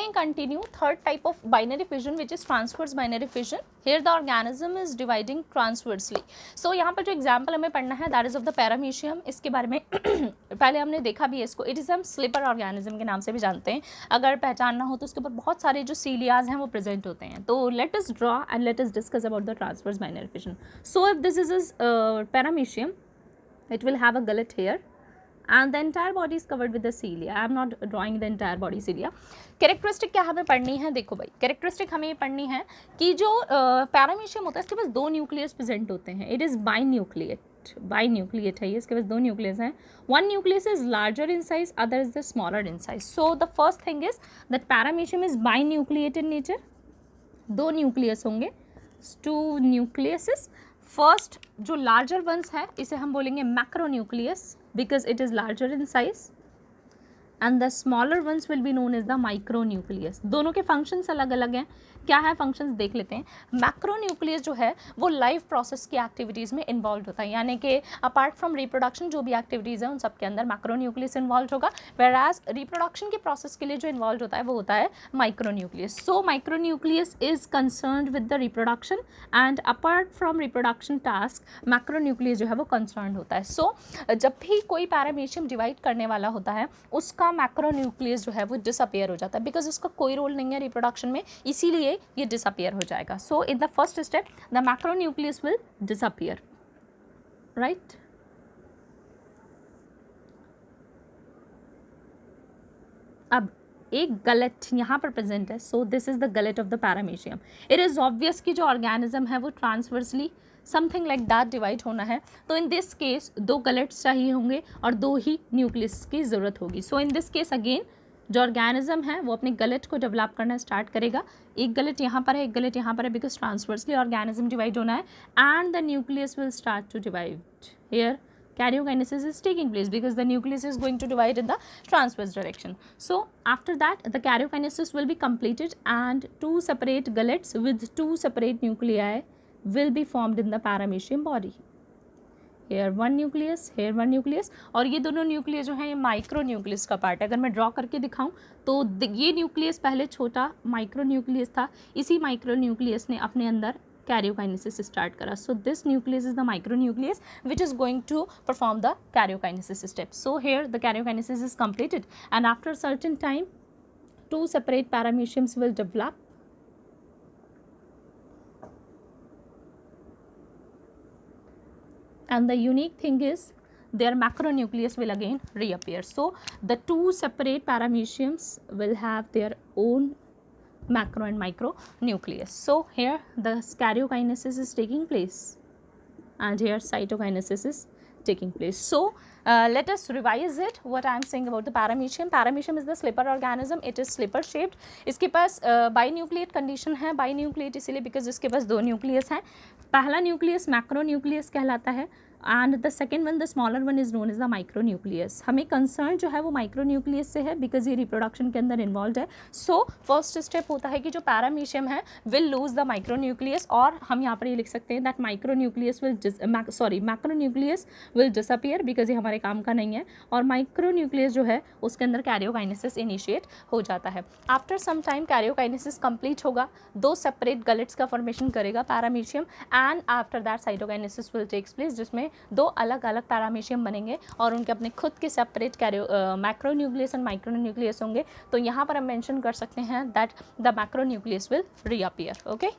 we continue, third type of binary fission which is transverse binary fission. Here the organism is dividing transversely. So यहाँ पर जो example हमें पढ़ना है that is of the paramecium. इसके बारे में पहले हमने देखा भी है इसको. It is हम slipper organism के नाम से भी जानते हैं. अगर पहचानना हो तो उसके ऊपर बहुत सारे जो cilias हैं वो present होते हैं. तो let us draw and let us discuss about the transverse binary fission. So if this is a paramecium, it will have a gullet here and the entire body is covered with the cilia. I am not drawing the entire body cilia. Characteristic क्या हमें पढ़नी है, देखो भाई characteristic हमें ये पढ़नी है कि जो पैरामीशियम होता है इसके पास दो न्यूक्लियस प्रेजेंट होते हैं. इट इज़ बाइन्यूक्लिएट है ये, इसके पास दो न्यूक्लियस हैं. One nucleus is larger in size, other is the smaller in size. So the first thing is that paramecium is binucleate in nature. दो न्यूक्लियस होंगे, टू न्यूक्लियसेस. फर्स्ट जो लार्जर वंस है इसे हम बोलेंगे macronucleus because it is larger in size, and the smaller ones will be known as the micronucleus. दोनों के functions अलग अलग हैं. क्या है functions देख लेते हैं. मैक्रोन्यूक्लियस जो है वो लाइफ प्रोसेस की एक्टिविटीज़ में इन्वॉल्व होता है, यानी कि अपार्ट फ्रॉम रिप्रोडक्शन जो भी एक्टिविटीज़ है उन सब के अंदर मैक्रोन्यूक्लियस इन्वॉल्व होगा. वेराज रिप्रोडक्शन के प्रोसेस के लिए जो इन्वॉल्व होता है वो होता है micronucleus. So micronucleus is concerned with the reproduction and apart from reproduction task macronucleus जो है वो कंसर्न्ड होता है. सो जब भी कोई पैरामीशियम डिवाइड करने वाला होता है उसका मैक्रोन्यूक्लियस जो है वो डिसअपियर हो जाता है, बिकॉज उसका कोई रोल नहीं है रिप्रोडक्शन में, इसीलिए ये डिसअपियर हो जाएगा. So in the first step the macronucleus will disappear, right. अब एक गलेट यहाँ पर प्रेजेंट है. So this is the gullet of the paramecium. It is obvious कि जो ऑर्गेनिज्म है वो transversely something like that divide होना है. तो इन दिस केस दो गलेट्स चाहिए होंगे और दो ही न्यूक्लियस की ज़रूरत होगी. सो इन दिस केस अगेन जो ऑर्गेनिज्म है वो अपने गलेट को डेवलप करना स्टार्ट करेगा. एक गलेट यहाँ पर है, एक गलेट यहाँ पर है, बिकॉज ट्रांसवर्सली ऑर्गेनिज्म डिवाइड होना है. And the nucleus will start to divide. Here karyokinesis is taking place because the nucleus is going to divide in the transverse direction. So after that the karyokinesis will be completed and two separate gullets with two separate nuclei will be formed in the paramecium body. Here one nucleus, here one nucleus. और ये दोनों nucleus जो है ये micro nucleus का part है. अगर मैं ड्रॉ करके दिखाऊं तो ये न्यूक्लियस पहले छोटा माइक्रो न्यूक्लियस था, इसी माइक्रो न्यूक्लियस ने अपने अंदर karyokinesis start करा. So this nucleus is the micronucleus which is going to perform the karyokinesis step. So here the karyokinesis is completed and after certain time two separate parameciums will develop. And the unique thing is their macronucleus will again reappear. So the two separate parameciums will have their own macro and micro nucleus. So here the karyokinesis is taking place and here cytokinesis is taking place. So let us revise it what I am saying about the paramecium. Paramecium is the slipper organism. It is slipper shaped. इसके पास binucleate condition है. binucleate इसलिए because इसके पास दो nucleus हैं. पहला nucleus macronucleus कहलाता है and the second one, the smaller one, is known as the micronucleus. हमें कंसर्न जो है वो माइक्रोन्यूक्लियस से है बिकॉज ये रिप्रोडक्शन के अंदर इन्वॉल्व है. सो फर्स्ट स्टेप होता है कि जो पैरामीशियम है विल लूज द माइक्रोन्यूक्लियस, और हम यहाँ पर ये लिख सकते हैं that micronucleus will macronucleus will disappear because ये हमारे काम का नहीं है, और माइक्रोन्यूक्लियस जो है उसके अंदर कैरियोकाइनेसिस इनिशिएट हो जाता है. After some time karyokinesis complete होगा, दो सेपरेट गलेट्स का फॉर्मेशन करेगा paramecium, and after that cytokinesis will takes place जिसमें दो अलग अलग पैरामीशियम बनेंगे और उनके अपने खुद के सेपरेट मैक्रोन्यूक्लियस एंड माइक्रोन्यूक्लियस होंगे. तो यहाँ पर हम मेंशन कर सकते हैं that the macronucleus will reappear. Okay.